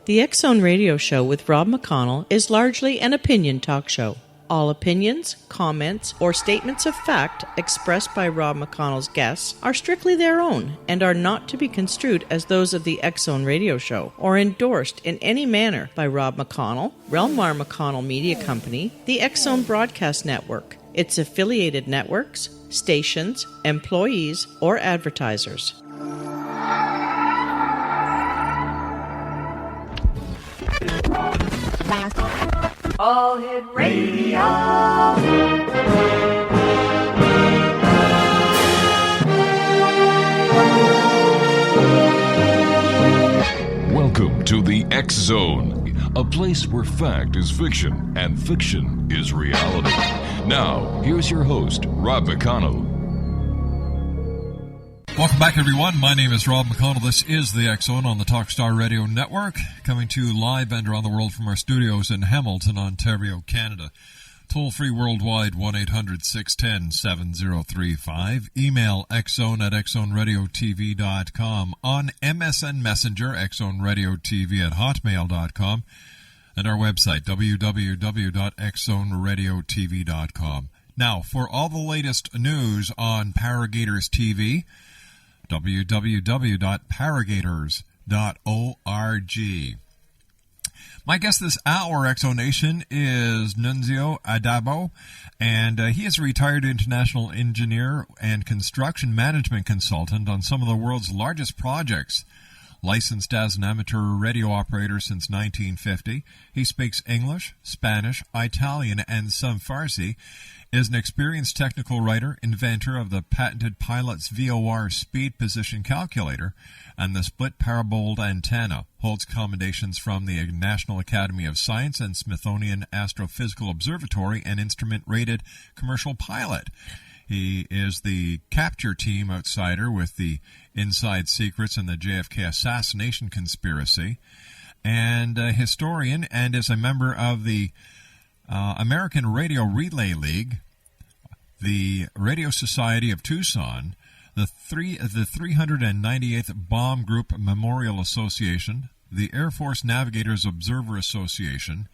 The X-Zone Radio Show with Rob McConnell is largely an opinion talk show. All opinions, comments, or statements of fact expressed by Rob McConnell's guests are strictly their own and are not to be construed as those of the X-Zone Radio Show or endorsed in any manner by Rob McConnell, REL-MAR McConnell Media Company, the X-Zone Broadcast Network, its affiliated networks, stations, employees, or advertisers. All Hit Radio. Welcome to the X Zone, a place where fact is fiction and fiction is reality. Now, here's your host, Rob McConnell. Welcome back, everyone. My name is Rob McConnell. This is the X Zone on the Talkstar Radio Network, coming to you live and around the world from our studios in Hamilton, Ontario, Canada. Toll-free worldwide, 1-800-610-7035. Email xzone@xzoneradiotv.com. On MSN Messenger, xzoneradiotv@hotmail.com. And our website, www.xzoneradiotv.com. Now, for all the latest news on Paragators TV, www.paragators.org. My guest this hour, Exonation, is Nunzio Addabbo, and he is a retired international engineer and construction management consultant on some of the world's largest projects. Licensed as an amateur radio operator since 1950, he speaks English, Spanish, Italian, and some Farsi, is an experienced technical writer, inventor of the patented Pilot's VOR speed position calculator and the split paraboled antenna, holds commendations from the National Academy of Science and Smithsonian Astrophysical Observatory, and instrument-rated commercial pilot. He is the capture team outsider with the inside secrets and the JFK assassination conspiracy, and a historian, and is a member of the American Radio Relay League, the Radio Society of Tucson, the 398th Bomb Group Memorial Association, the Air Force Navigators Observer Association,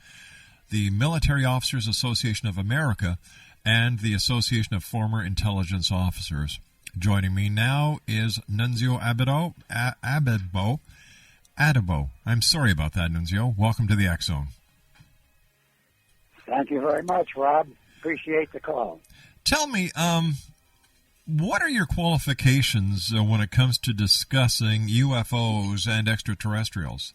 the Military Officers Association of America, and the Association of Former Intelligence Officers. Joining me now is Nunzio Addabbo. I'm sorry about that, Nunzio. Welcome to the X Zone. Thank you very much, Rob. Appreciate the call. Tell me, what are your qualifications when it comes to discussing UFOs and extraterrestrials?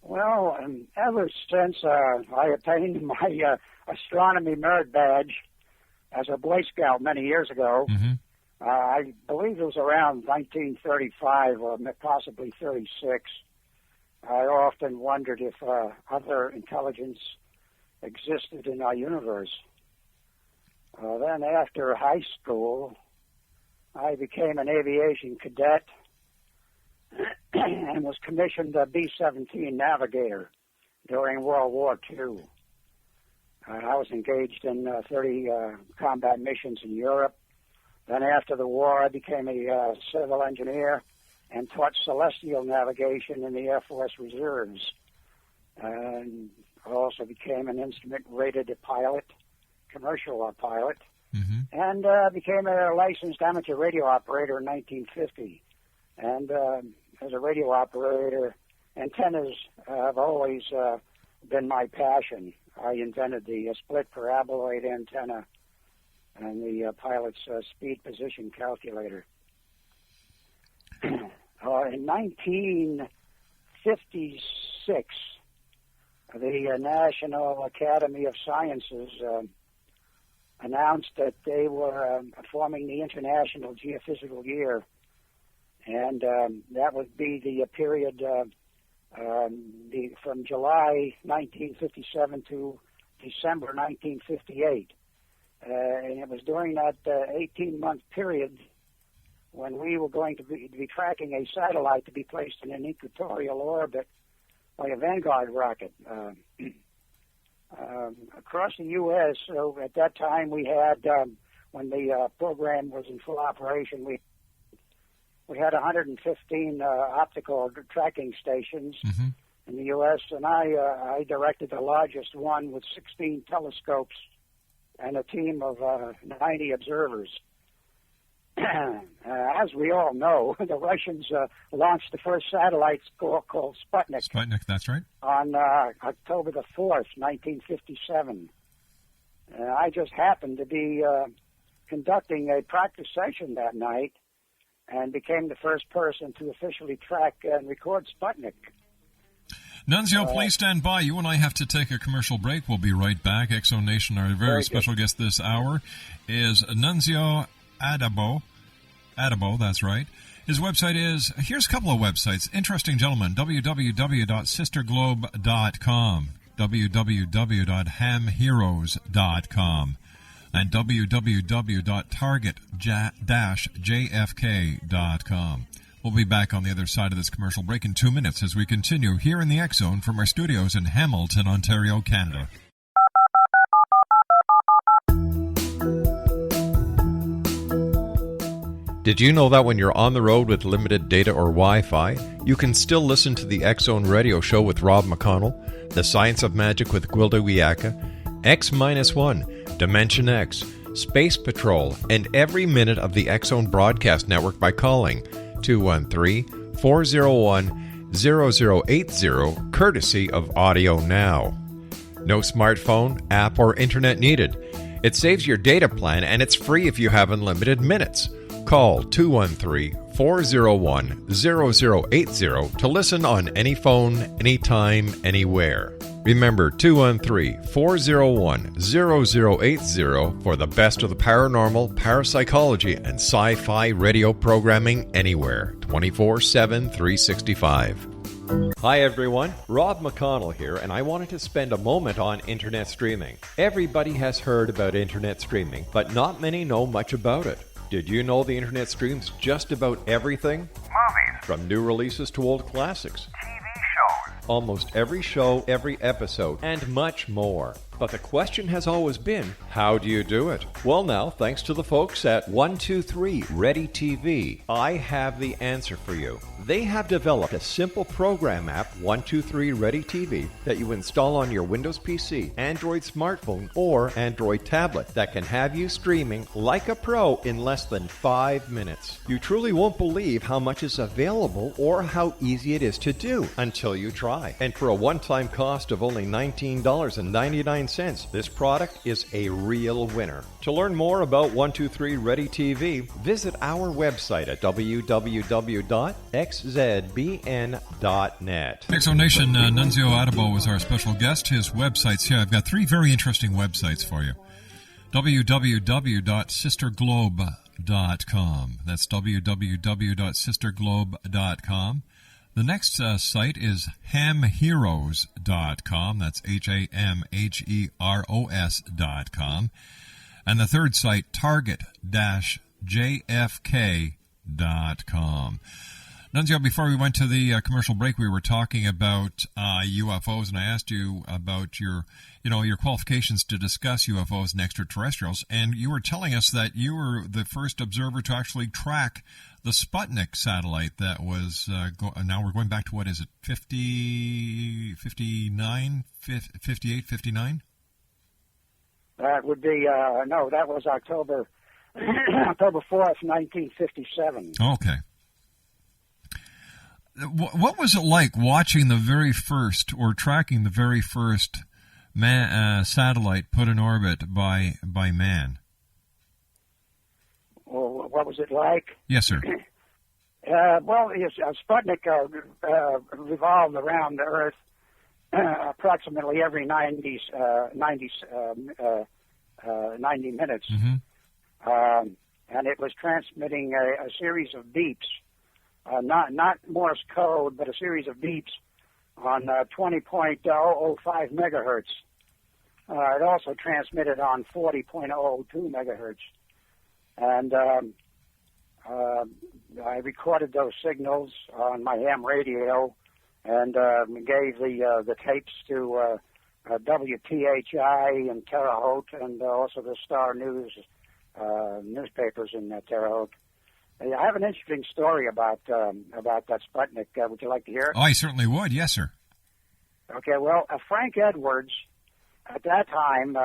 Well, ever since I obtained my astronomy merit badge as a Boy Scout many years ago, I believe it was around 1935 or possibly 36, I often wondered if other intelligence existed in our universe. Then after high school, I became an aviation cadet and was commissioned a B-17 navigator during World War II. I was engaged in 30 combat missions in Europe. Then after the war, I became a civil engineer and taught celestial navigation in the Air Force Reserves. And I also became an instrument-rated pilot, commercial pilot, and became a licensed amateur radio operator in 1950. And as a radio operator, antennas have always been my passion. I invented the split paraboloid antenna and the pilot's speed position calculator. In 1956, the National Academy of Sciences announced that they were forming the International Geophysical Year, and that would be the period from July 1957 to December 1958. And it was during that 18-month period when we were going to be tracking a satellite to be placed in an equatorial orbit by a Vanguard rocket. Across the U.S., so at that time we had, when the program was in full operation, we we had 115 optical tracking stations in the U.S., and I directed the largest one with 16 telescopes and a team of 90 observers. As we all know, the Russians launched the first satellite called Sputnik. Sputnik, that's right. On October the 4th, 1957. I just happened to be conducting a practice session that night and became the first person to officially track and record Sputnik. Nunzio, please stand by. You and I have to take a commercial break. We'll be right back. Exonation, our very special guest this hour is Nunzio Addabbo. Addabbo, that's right. His website is, here's a couple of websites. Interesting gentleman, www.sisterglobe.com, www.hamheroes.com, and www.target-jfk.com. We'll be back on the other side of this commercial break in 2 minutes as we continue here in the X Zone from our studios in Hamilton, Ontario, Canada. Did you know that when you're on the road with limited data or Wi-Fi, you can still listen to the X Zone radio show with Rob McConnell, The Science of Magic with Gwilda Wiyaka, X-1, Dimension X, Space Patrol, and every minute of the X Zone broadcast network by calling 213-401-0080, courtesy of Audio Now. No smartphone, app, or internet needed. It saves your data plan, and it's free if you have unlimited minutes. Call 213-401-0080 to listen on any phone, anytime, anywhere. Remember, 213-401-0080 for the best of the paranormal, parapsychology, and sci-fi radio programming anywhere, 24/7, 365. Hi everyone, Rob McConnell here, and I wanted to spend a moment on internet streaming. Everybody has heard about internet streaming, but not many know much about it. Did you know the internet streams just about everything? Movies. From new releases to old classics. TV shows. Almost every show, every episode, and much more. But the question has always been, how do you do it? Well now, thanks to the folks at 123 Ready TV, I have the answer for you. They have developed a simple program app, 123 Ready TV, that you install on your Windows PC, Android smartphone, or Android tablet that can have you streaming like a pro in less than 5 minutes. You truly won't believe how much is available or how easy it is to do until you try. And for a one-time cost of only $19.99, this product is a real winner. To learn more about 123 Ready TV, visit our website at www.xzbn.net. Exonation, Nunzio Addabbo was our special guest. His websites here. I've got 3 very interesting websites for you. www.sisterglobe.com. That's www.sisterglobe.com. The next site is hamheroes.com. That's hamheroes.com. And the third site, target-jfk.com. Nunzio, before we went to the commercial break, we were talking about UFOs, and I asked you about your qualifications to discuss UFOs and extraterrestrials, and you were telling us that you were the first observer to actually track the Sputnik satellite that was, now we're going back to, what is it, 58, 59? That would be, no, that was October 4th, 1957. Okay. What was it like watching the very first, or tracking the very first satellite put in orbit by man? Well, what was it like? Yes, sir. Well, Sputnik revolved around the Earth approximately every 90 minutes. Mm-hmm. And it was transmitting a series of beeps, not Morse code, but a series of beeps on 20.005 megahertz. It also transmitted on 40.02 megahertz. And I recorded those signals on my ham radio and gave the tapes to WPHI in Terre Haute and also the Star News newspapers in Terre Haute. I have an interesting story about that Sputnik. Would you like to hear it? Oh, I certainly would. Yes, sir. Okay. Well, Frank Edwards, at that time,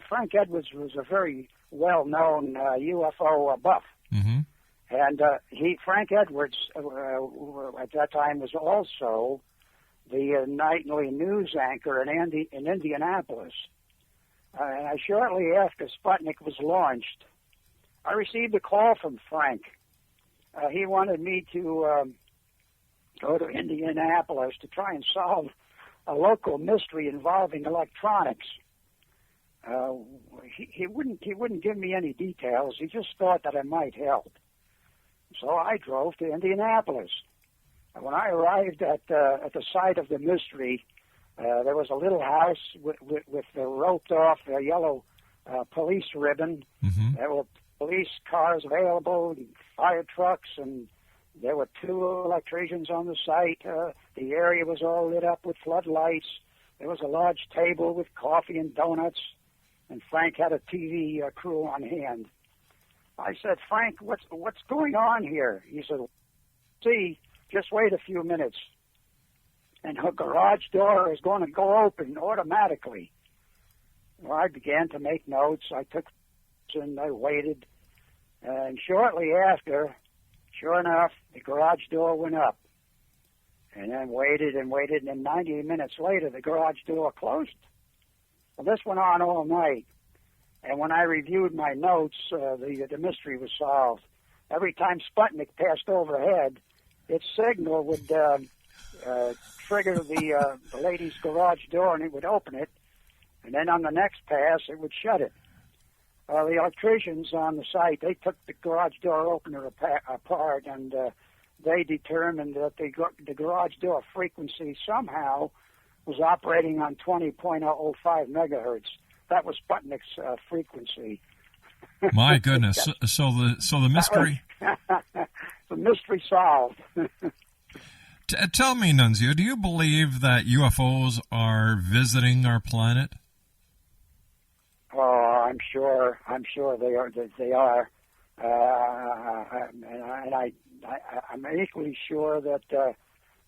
Frank Edwards was a very well-known UFO buff, Mm-hmm. and Frank Edwards at that time was also the nightly news anchor in Indianapolis. And shortly after Sputnik was launched, I received a call from Frank. He wanted me to go to Indianapolis to try and solve a local mystery involving electronics. He wouldn't give me any details. He just thought that I might help. So I drove to Indianapolis. When I arrived at the site of the mystery, there was a little house with a roped off yellow police ribbon. Mm-hmm. There were police cars available, and fire trucks, and there were 2 electricians on the site. The area was all lit up with floodlights. There was a large table with coffee and donuts, and Frank had a TV crew on hand. I said, Frank, what's going on here? He said, see, just wait a few minutes, and her garage door is going to go open automatically. Well, I began to make notes. I took and I waited, and shortly after, sure enough, the garage door went up. And then waited, and 90 minutes later, the garage door closed. Well, this went on all night. And when I reviewed my notes, the mystery was solved. Every time Sputnik passed overhead, its signal would trigger the lady's garage door, and it would open it. And then on the next pass, it would shut it. The electricians on the site, they took the garage door opener apart, and they determined that the garage door frequency somehow was operating on 20.005 megahertz. That was Sputnik's frequency. My goodness! So the mystery. The mystery solved. Tell me, Nunzio, do you believe that UFOs are visiting our planet? Oh, I'm sure they are. I'm equally sure that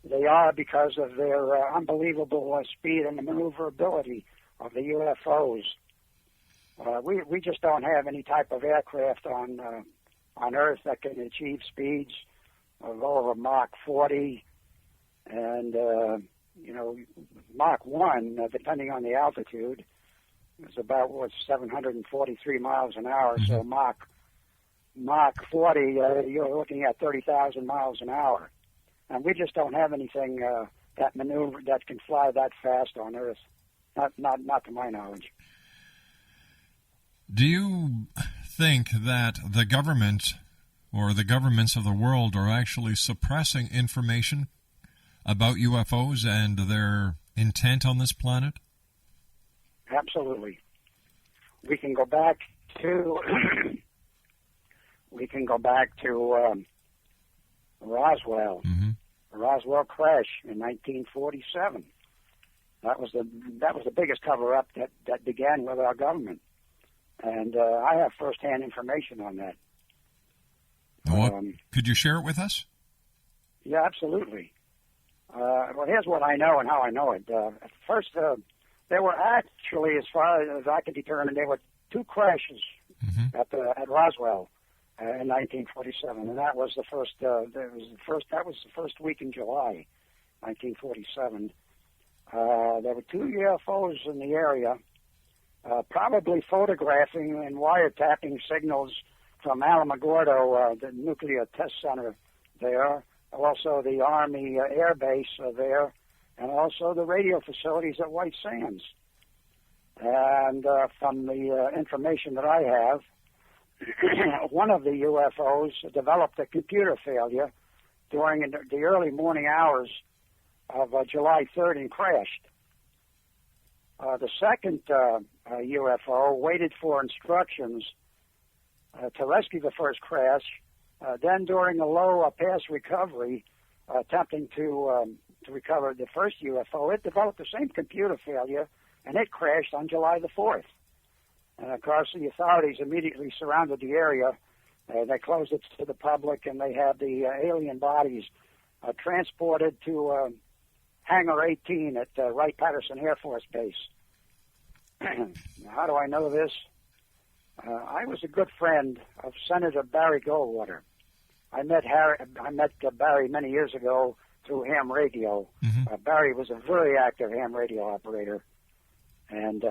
they are because of their unbelievable speed and the maneuverability of the UFOs. We just don't have any type of aircraft on Earth that can achieve speeds of over Mach 40, and Mach 1, depending on the altitude, is about 743 miles an hour. Mm-hmm. So Mach 40, you're looking at 30,000 miles an hour, and we just don't have anything that can fly that fast on Earth. Not to my knowledge. Do you think that the government or the governments of the world are actually suppressing information about UFOs and their intent on this planet? Absolutely. We can go back to Roswell. Mm-hmm. The Roswell crash in 1947. That was the biggest cover-up that began with our government, and I have first-hand information on that. Could you share it with us? Yeah, absolutely. Well, here's what I know and how I know it. First, there were actually, as far as I could determine, there were 2 crashes Mm-hmm. at Roswell in 1947, and that was the first. That was the first week in July, 1947. There were 2 UFOs in the area, probably photographing and wiretapping signals from Alamogordo, the nuclear test center there, also the Army Air Base there, and also the radio facilities at White Sands. And from the information that I have, one of the UFOs developed a computer failure during the early morning hours of July 3rd and crashed. The second UFO waited for instructions to rescue the first crash. Then during a low pass recovery, attempting to recover the first UFO, it developed the same computer failure, and it crashed on July the 4th. And of course, the authorities immediately surrounded the area They closed it to the public, and they had the alien bodies transported to Hangar 18 at Wright-Patterson Air Force Base. How do I know this? I was a good friend of Senator Barry Goldwater. I met Barry many years ago through ham radio. Mm-hmm. Barry was a very active ham radio operator, and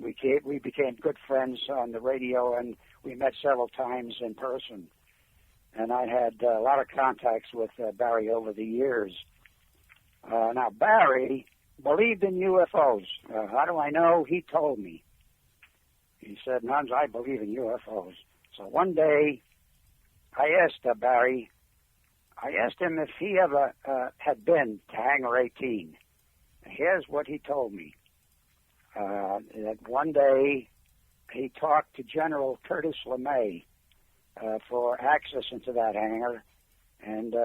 we became good friends on the radio, and we met several times in person. And I had a lot of contacts with Barry over the years. Now, Barry believed in UFOs. How do I know? He told me. He said, "Nuns, I believe in UFOs." So one day, I asked Barry, I asked him if he ever had been to Hangar 18. Here's what he told me. That one day, he talked to General Curtis LeMay for access into that hangar, and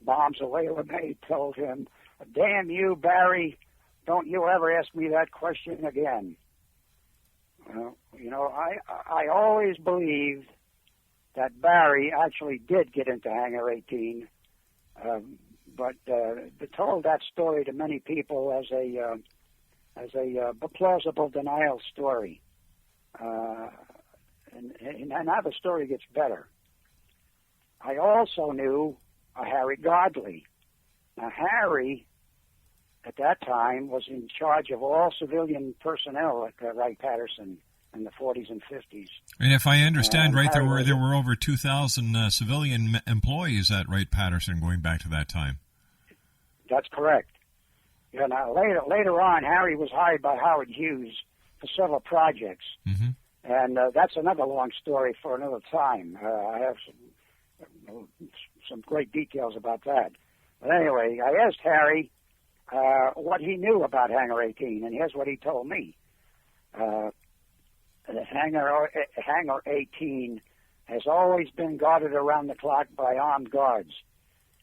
bombs away LeMay told him, "Damn you, Barry, don't you ever ask me that question again." I always believed that Barry actually did get into Hangar 18, but told that story to many people as a plausible denial story. And now the story gets better. I also knew Harry Godley. Now, Harry, at that time, was in charge of all civilian personnel at Wright-Patterson in the 40s and 50s. And if I understand right, there were over 2,000 civilian employees at Wright-Patterson going back to that time. That's correct. Yeah. Now later on, Harry was hired by Howard Hughes for several projects, mm-hmm. and that's another long story for another time. I have some great details about that. But anyway, I asked Harry what he knew about Hangar 18, and here's what he told me. Hangar 18 has always been guarded around the clock by armed guards,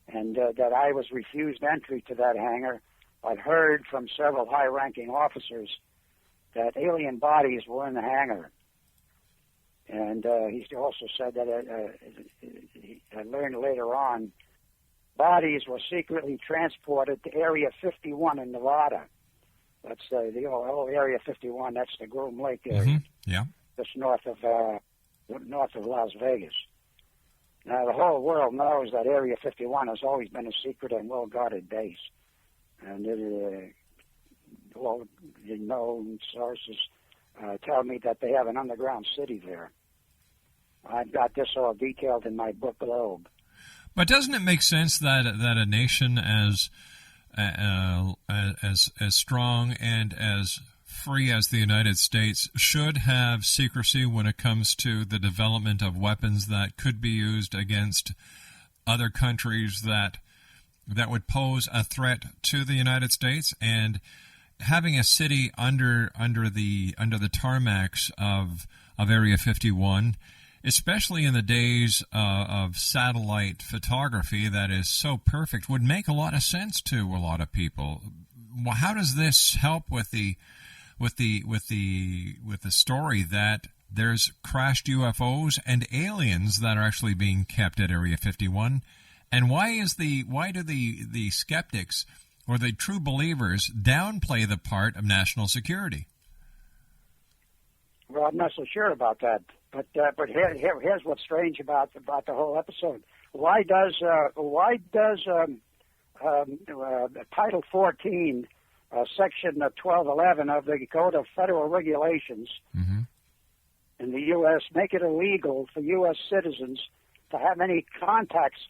and that I was refused entry to that hangar. I'd heard from several high-ranking officers that alien bodies were in the hangar. And he also said that I learned later on, bodies were secretly transported to Area 51 in Nevada. That's the old Area 51. That's the Groom Lake area. Mm-hmm. Yeah. Just north of Las Vegas. Now, the whole world knows that Area 51 has always been a secret and well-guarded base. And the known sources tell me that they have an underground city there. I've got this all detailed in my book, Globe. But doesn't it make sense that a nation as strong and as free as the United States should have secrecy when it comes to the development of weapons that could be used against other countries that would pose a threat to the United States? And having a city under the tarmacs of Area 51, especially in the days of satellite photography that is so perfect, would make a lot of sense to a lot of people. How does this help with the story that there's crashed UFOs and aliens that are actually being kept at Area 51? And why do the skeptics or the true believers downplay the part of national security? Well, I'm not so sure about that. But here's what's strange about the whole episode. Why does Title 14, Section 1211 of the Code of Federal Regulations mm-hmm. in the U.S. make it illegal for U.S. citizens to have any contacts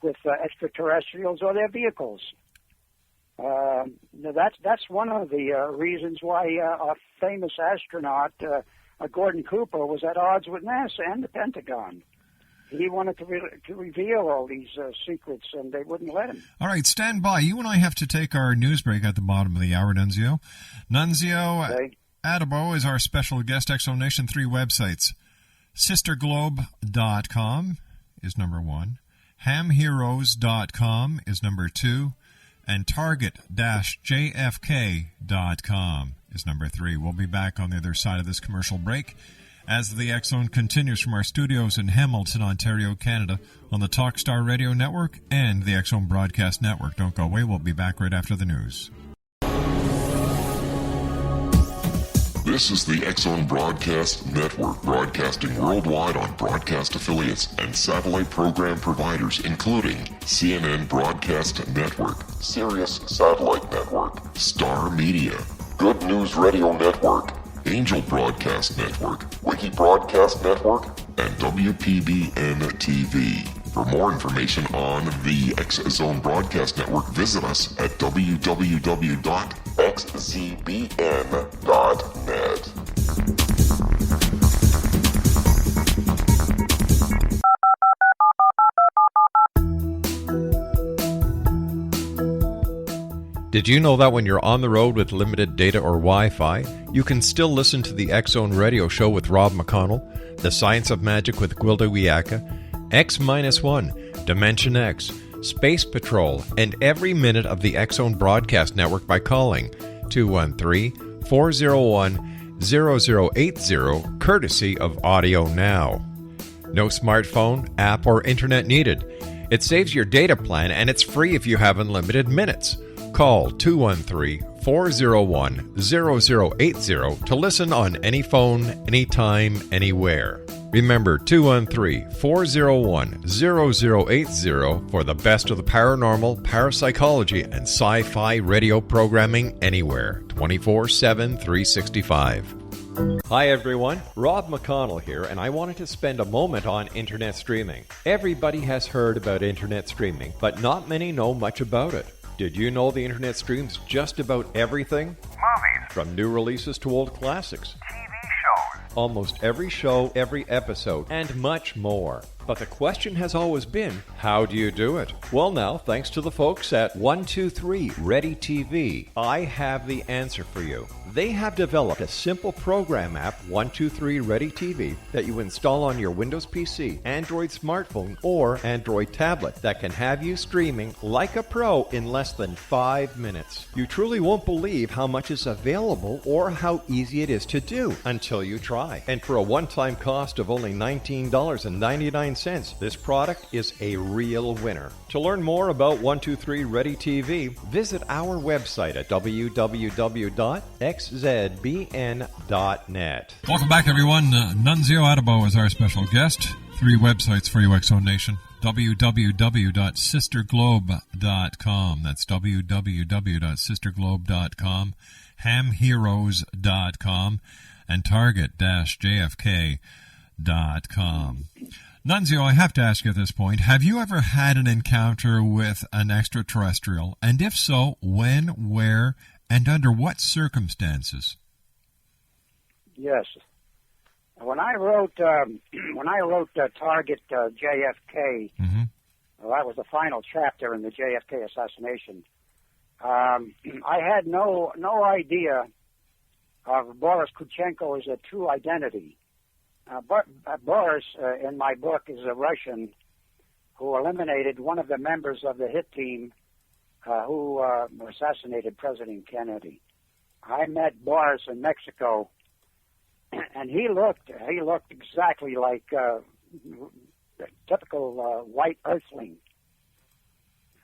with extraterrestrials or their vehicles? That's one of the reasons why a famous astronaut, Gordon Cooper, was at odds with NASA and the Pentagon. He wanted to reveal all these secrets, and they wouldn't let him. All right, stand by. You and I have to take our news break at the bottom of the hour, Nunzio. Nunzio Okay. Addabbo is our special guest. XZUFO 3 websites. SisterGlobe.com is number 1. HamHeroes.com is number 2. And Target-JFK.com is number 3. We'll be back on the other side of this commercial break as the X Zone continues from our studios in Hamilton, Ontario, Canada, on the Talkstar Radio Network and the X Zone Broadcast Network. Don't go away. We'll be back right after the news. This is the X Zone Broadcast Network, broadcasting worldwide on broadcast affiliates and satellite program providers, including CNN Broadcast Network, Sirius Satellite Network, Star Media, Good News Radio Network, Angel Broadcast Network, Wiki Broadcast Network, and WPBN TV. For more information on the X Zone Broadcast Network, visit us at www.xzbn.net. Did you know that when you're on the road with limited data or Wi-Fi, you can still listen to the X Zone Radio Show with Rob McConnell, The Science of Magic with Gwilda Wiyaka, X-1, Dimension X, Space Patrol, and every minute of the X Zone Broadcast Network by calling 213-401-0080, courtesy of Audio Now. No smartphone, app, or internet needed. It saves your data plan, and it's free if you have unlimited minutes. Call 213-401-0080 to listen on any phone, anytime, anywhere. Remember, 213-401-0080 for the best of the paranormal, parapsychology, and sci-fi radio programming anywhere, 24/7, 365. Hi everyone, Rob McConnell here, and I wanted to spend a moment on internet streaming. Everybody has heard about internet streaming, but not many know much about it. Did you know the internet streams just about everything? Movies. From new releases to old classics. TV shows. Almost every show, every episode, and much more. But the question has always been, how do you do it? Well now, thanks to the folks at 123 Ready TV, I have the answer for you. They have developed a simple program app, 123 Ready TV, that you install on your Windows PC, Android smartphone, or Android tablet that can have you streaming like a pro in less than 5 minutes. You truly won't believe how much is available or how easy it is to do until you try. And for a one-time cost of only $19.99, this product is a real winner. To learn more about 123 Ready TV, visit our website at www.xzbn.net. Welcome back, everyone. Nunzio Addabbo is our special guest. 3 websites for you, X Zone Nation. www.sisterglobe.com. That's www.sisterglobe.com. hamheroes.com and target-jfk.com. Nunzio, I have to ask you at this point, have you ever had an encounter with an extraterrestrial? And if so, when, where, and under what circumstances? Yes. When I wrote Target JFK, well, that was the final chapter in the JFK assassination. I had no idea of Boris Kuchenko as a true identity. But Boris, in my book, is a Russian who eliminated one of the members of the hit team who assassinated President Kennedy. I met Boris in Mexico, and he looked exactly like a typical white earthling.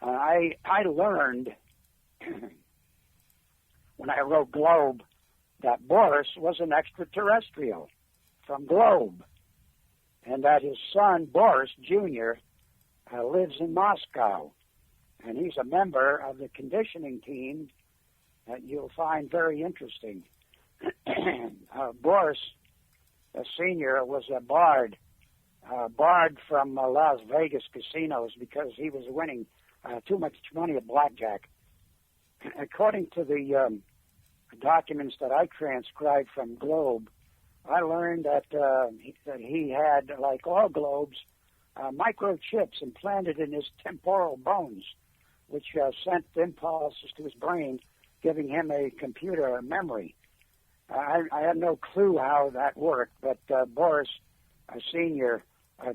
I learned when I wrote Globe that Boris was an extraterrestrial from Globe, and that his son, Boris Jr., lives in Moscow, and he's a member of the conditioning team that you'll find very interesting. Boris Sr. was a barred from Las Vegas casinos because he was winning too much money at blackjack. According to the documents that I transcribed from Globe, I learned that he had, like all globes, microchips implanted in his temporal bones, which sent impulses to his brain, giving him a computer memory. I had no clue how that worked, but Boris Sr.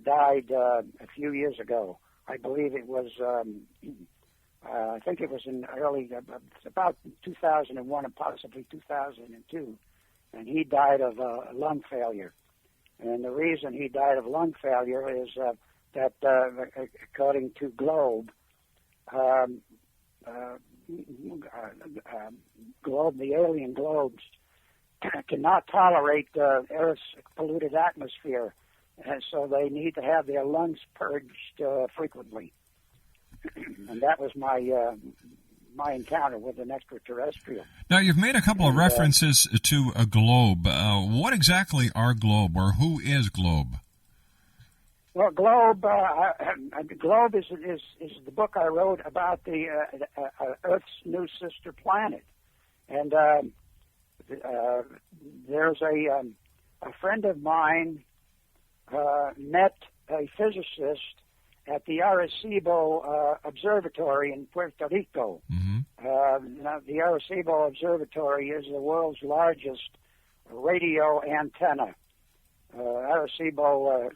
Died a few years ago. I believe it was, I think it was in about 2001 and possibly 2002. And he died of lung failure. And the reason he died of lung failure is that, according to Globe, the alien globes cannot tolerate Earth's polluted atmosphere, and so they need to have their lungs purged frequently. And that was my encounter with an extraterrestrial. Now, you've made a couple of references to a globe. What exactly are globe, or who is globe? Well, Globe is the book I wrote about the Earth's new sister planet, and there's a friend of mine met a physicist at the Arecibo Observatory in Puerto Rico. Mm-hmm. Now, the Arecibo Observatory is the world's largest radio antenna. Arecibo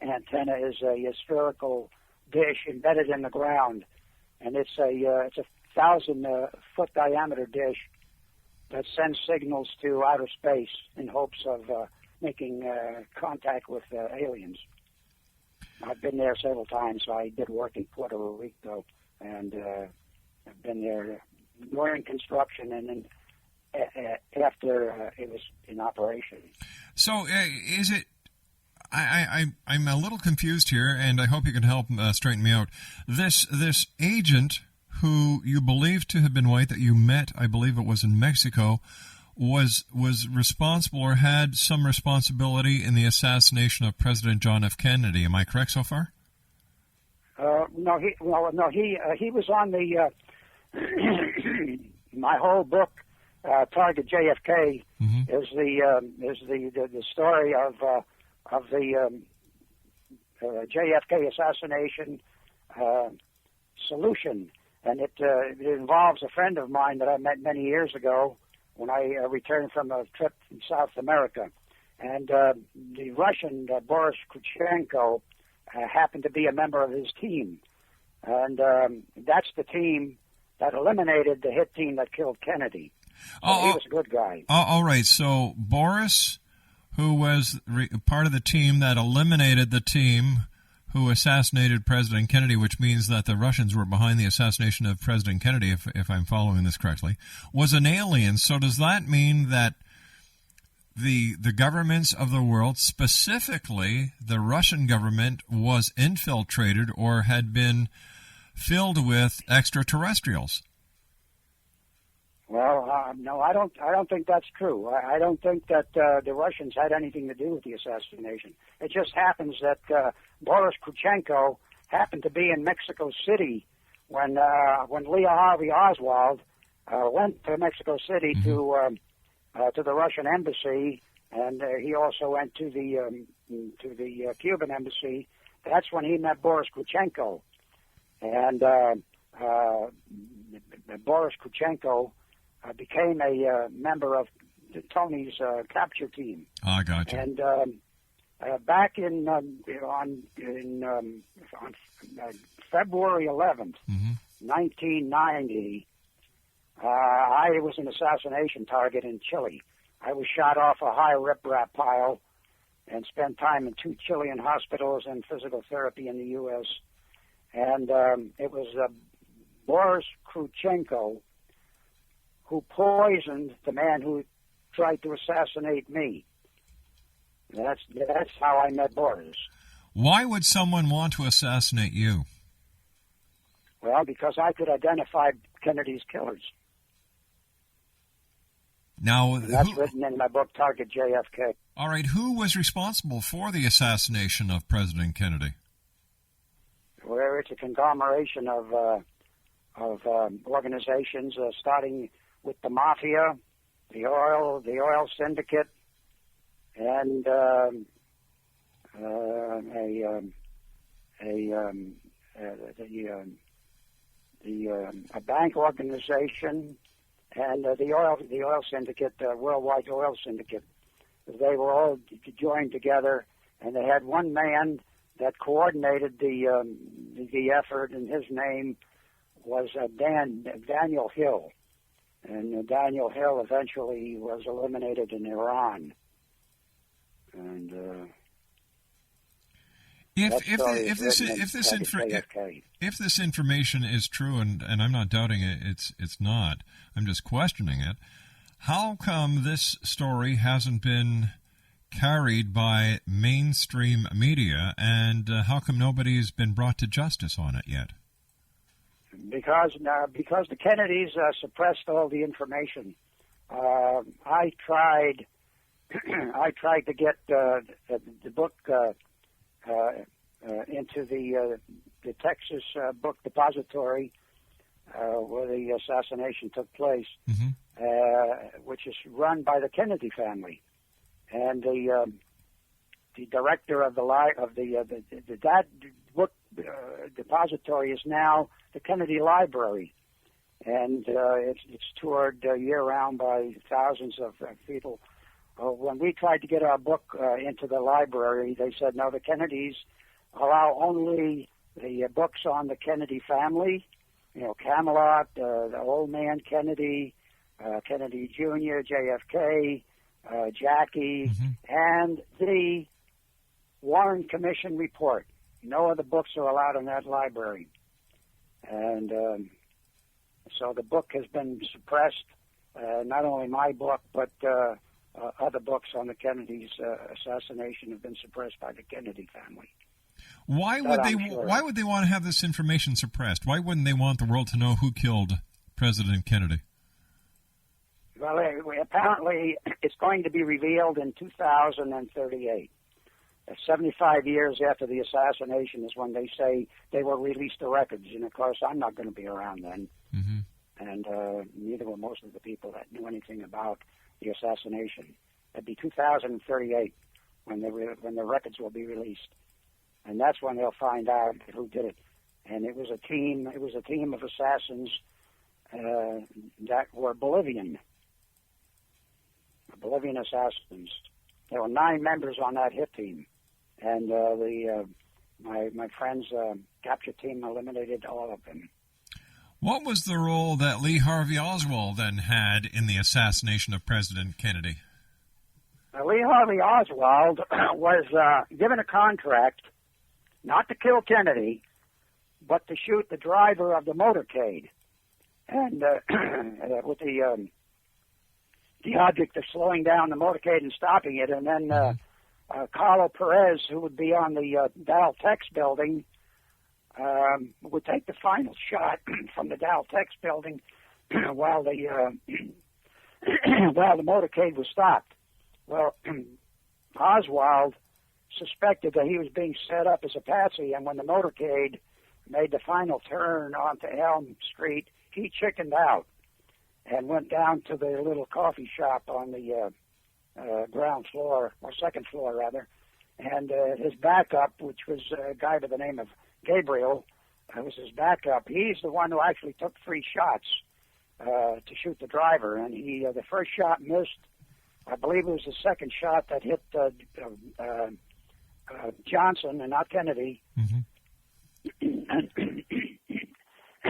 antenna is a spherical dish embedded in the ground, and it's a 1,000-foot diameter dish that sends signals to outer space in hopes of making contact with aliens. I've been there several times. I did work in Puerto Rico, and I've been there during construction and then after it was in operation. So is it... I'm a little confused here, and I hope you can help straighten me out. This agent who you believe to have been white that you met, I believe it was in Mexico, was responsible or had some responsibility in the assassination of President John F. Kennedy. Am I correct so far? No, he was on the my whole book, Target JFK, mm-hmm. is the story of the JFK assassination solution, and it involves a friend of mine that I met many years ago when I returned from a trip from South America, and the Russian Boris Krutchenko happened to be a member of his team, and that's the team that eliminated the hit team that killed Kennedy. He was a good guy. All right, so Boris, who was part of the team that eliminated the team who assassinated President Kennedy, which means that the Russians were behind the assassination of President Kennedy, if I'm following this correctly, was an alien. So does that mean that the governments of the world, specifically the Russian government, was infiltrated or had been filled with extraterrestrials? Well, no, I don't think that's true. I don't think that the Russians had anything to do with the assassination. It just happens that Boris Krutchenko happened to be in Mexico City when Lee Harvey Oswald went to Mexico City to the Russian embassy, and he also went to the Cuban embassy. That's when he met Boris Krutchenko, and Boris Krutchenko became a member of Tony's capture team. I got you. And back on February 11th, 1990, I was an assassination target in Chile. I was shot off a high riprap pile and spent time in 2 Chilean hospitals and physical therapy in the U.S. And it was Boris Krutchenko who poisoned the man who tried to assassinate me. That's how I met Boris. Why would someone want to assassinate you? Well, because I could identify Kennedy's killers. Now, that's written in my book, Target JFK. All right, who was responsible for the assassination of President Kennedy? Well, it's a conglomeration of organizations, starting with the mafia, the oil syndicate, and a bank organization, and the oil syndicate, worldwide oil syndicate. They were all joined together, and they had one man that coordinated the effort, and his name was Daniel Hill. And Daniel Hill eventually was eliminated in Iran. And if this information is true, and I'm not doubting it, it's not. I'm just questioning it. How come this story hasn't been carried by mainstream media, and how come nobody's been brought to justice on it yet? Because the Kennedys suppressed all the information. I tried to get the book into the Texas book depository where the assassination took place, which is run by the Kennedy family, and the director of that book depository is now the Kennedy Library, and it's toured year-round by thousands of people. When we tried to get our book into the library, they said, no, the Kennedys allow only the books on the Kennedy family, Camelot, the old man Kennedy, Kennedy Jr., JFK, Jackie, and the Warren Commission report. No other books are allowed in that library. And so the book has been suppressed, not only my book, but other books on the Kennedy's assassination have been suppressed by the Kennedy family. Why would they want to have this information suppressed? Why wouldn't they want the world to know who killed President Kennedy? Well, apparently it's going to be revealed in 2038. 75 years after the assassination is when they say they will release the records. And, of course, I'm not going to be around then. And neither will most of the people that knew anything about the assassination. It'd be 2038 when the records will be released. And that's when they'll find out who did it. And it was a team of assassins that were Bolivian assassins. There were 9 members on that hit team. And my friend's capture team eliminated all of them. What was the role that Lee Harvey Oswald then had in the assassination of President Kennedy? Lee Harvey Oswald was given a contract not to kill Kennedy, but to shoot the driver of the motorcade. And with the object of slowing down the motorcade and stopping it, and then Carlo Perez, who would be on the Dow Tex building, would take the final shot from the Dow Tex building while the motorcade was stopped. Well, Oswald suspected that he was being set up as a patsy, and when the motorcade made the final turn onto Elm Street, he chickened out and went down to the little coffee shop on the ground floor, or second floor rather, and his backup, which was a guy by the name of Gabriel, was his backup. He's the one who actually took 3 shots to shoot the driver, and the first shot missed. I believe it was the second shot that hit Johnson and not Kennedy.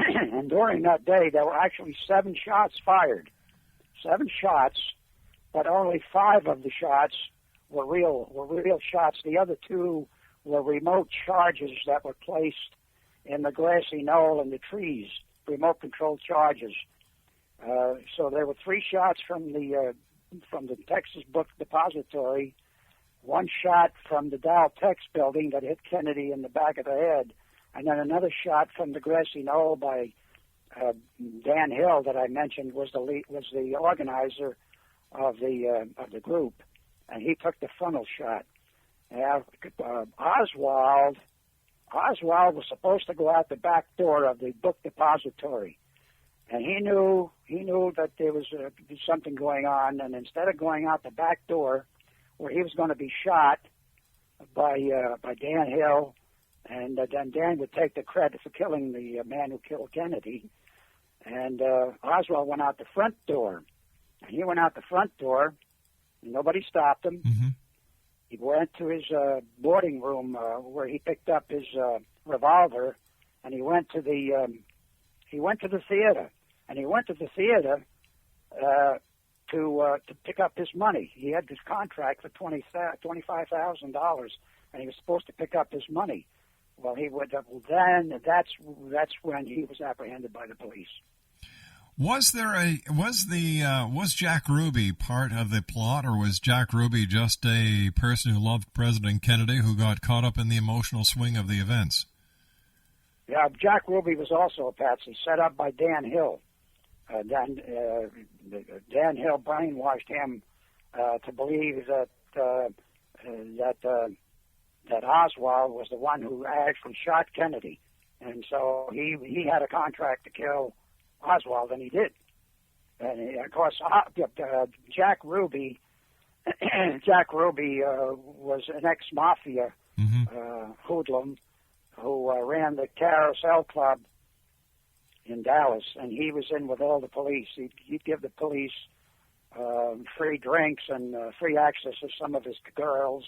And during that day, there were actually 7 shots fired. 7 shots, but only 5 of the shots were real shots. The other 2 were remote charges that were placed in the grassy knoll and the trees, remote control charges. So there were 3 shots from the Texas Book Depository, 1 shot from the Dow Tex building that hit Kennedy in the back of the head, and then another shot from the grassy knoll by Dan Hill that I mentioned was the organizer of the group, and he took the frontal shot. Oswald was supposed to go out the back door of the book depository, and he knew that there was something going on, and instead of going out the back door, where he was going to be shot by Dan Hill, and then Dan would take the credit for killing the man who killed Kennedy, and Oswald went out the front door, and he went out the front door, and nobody stopped him. He went to his boarding room where he picked up his revolver, and he went to the theater. And he went to the theater to pick up his money. He had this contract for $25,000, and he was supposed to pick up his money. Well, he would. Then that's when he was apprehended by the police. Was Jack Ruby part of the plot, or was Jack Ruby just a person who loved President Kennedy who got caught up in the emotional swing of the events? Yeah, Jack Ruby was also a patsy, set up by Dan Hill. Dan Hill brainwashed him to believe that Oswald was the one who actually shot Kennedy, and so he had a contract to kill Oswald, and he did. And of course, Jack Ruby was an ex-mafia hoodlum who ran the Carousel Club in Dallas, and he was in with all the police. He'd give the police free drinks and free access to some of his girls,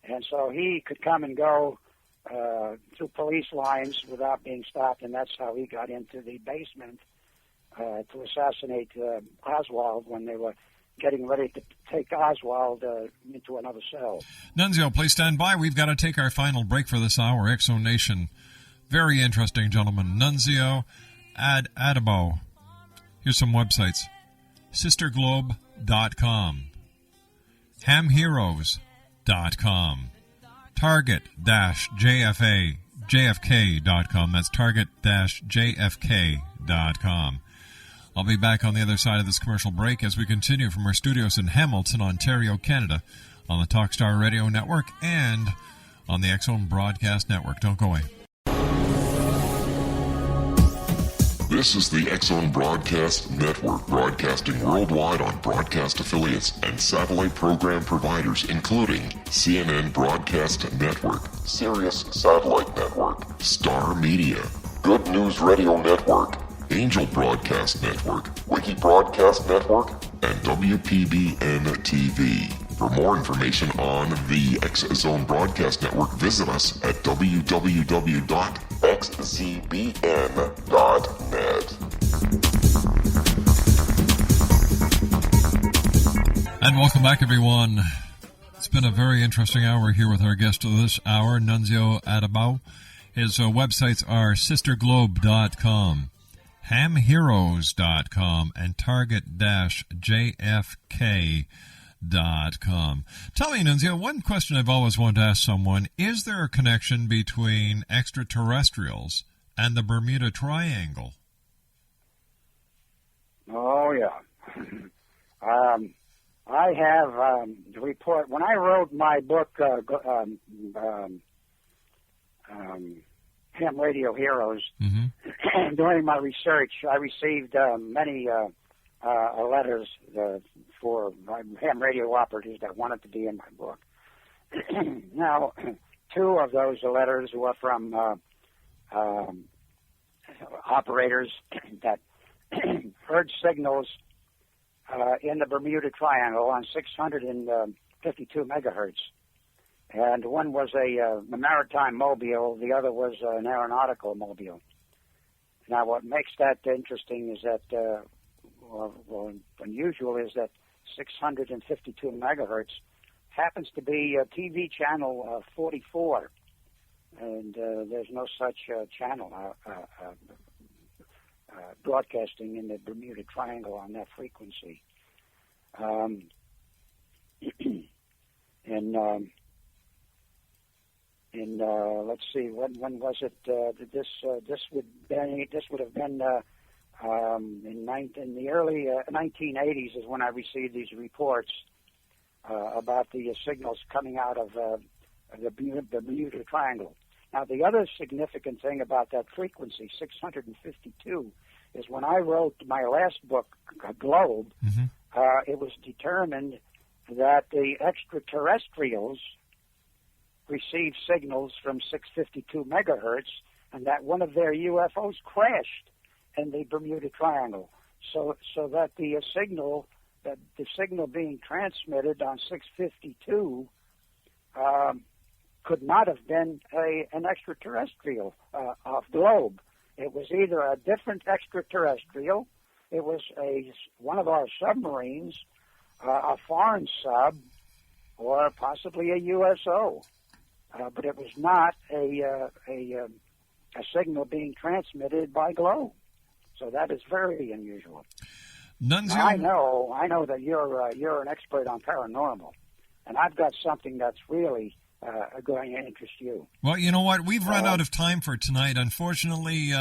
and so he could come and go through police lines without being stopped, and that's how he got into the basement to assassinate Oswald when they were getting ready to take Oswald into another cell. Nunzio, please stand by. We've got to take our final break for this hour. Exonation. Very interesting, gentlemen. Nunzio Addabbo. Here's some websites. sisterglobe.com, hamheroes.com, target-jfk.com. That's target-jfk.com. I'll be back on the other side of this commercial break as we continue from our studios in Hamilton, Ontario, Canada, on the Talkstar Radio Network and on the X-Zone Broadcast Network. Don't go away. This is the X-Zone Broadcast Network, broadcasting worldwide on broadcast affiliates and satellite program providers, including CNN Broadcast Network, Sirius Satellite Network, Star Media, Good News Radio Network, Angel Broadcast Network, Wiki Broadcast Network, and WPBN TV. For more information on the X-Zone Broadcast Network, visit us at www.xzbn.net. And welcome back, everyone. It's been a very interesting hour here with our guest of this hour, Nunzio Addabbo. His websites are sisterglobe.com, hamheroes.com, and target-jfk.com. Tell me, Nunzio, one question I've always wanted to ask someone: is there a connection between extraterrestrials and the Bermuda Triangle? Oh, yeah. I have the report. When I wrote my book, Ham Radio Heroes, during my research, I received many letters for ham radio operators that wanted to be in my book. Now, two of those letters were from operators that heard signals in the Bermuda Triangle on 652 megahertz. And one was a maritime mobile, the other was an aeronautical mobile. Now, what makes that interesting is that, unusual, is that 652 megahertz happens to be TV channel 44, and there's no such channel broadcasting in the Bermuda Triangle on that frequency. Let's see, when was it? This would have been in the early 1980s is when I received these reports about the signals coming out of the Bermuda Triangle. Now, the other significant thing about that frequency, 652, is when I wrote my last book, Globe, it was determined that the extraterrestrials received signals from 652 megahertz, and that one of their UFOs crashed in the Bermuda Triangle. So that the signal being transmitted on 652 could not have been an extraterrestrial globe. It was either a different extraterrestrial it was one of our submarines, a foreign sub, or possibly a USO. But it was not a signal being transmitted by glow. So that is very unusual. Nunzio, I know that you're an expert on paranormal, and I've got something that's really going to interest you. Well, you know what? We've run out of time for tonight, unfortunately,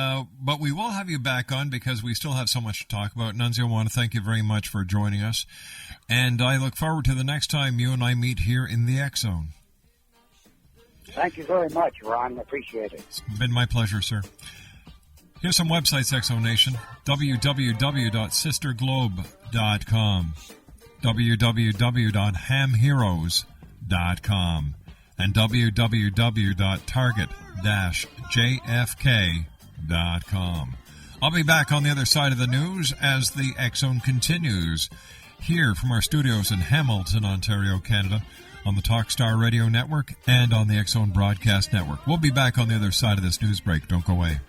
but we will have you back on because we still have so much to talk about. Nunzio, I want to thank you very much for joining us, and I look forward to the next time you and I meet here in the X Zone. Thank you very much, Ron. Appreciate it. It's been my pleasure, sir. Here's some websites, Exonation. www.sisterglobe.com, www.hamheroes.com, and www.target-jfk.com. I'll be back on the other side of the news as the X Zone continues here from our studios in Hamilton, Ontario, Canada, on the Talkstar Radio Network and on the X Zone Broadcast Network. We'll be back on the other side of this news break. Don't go away.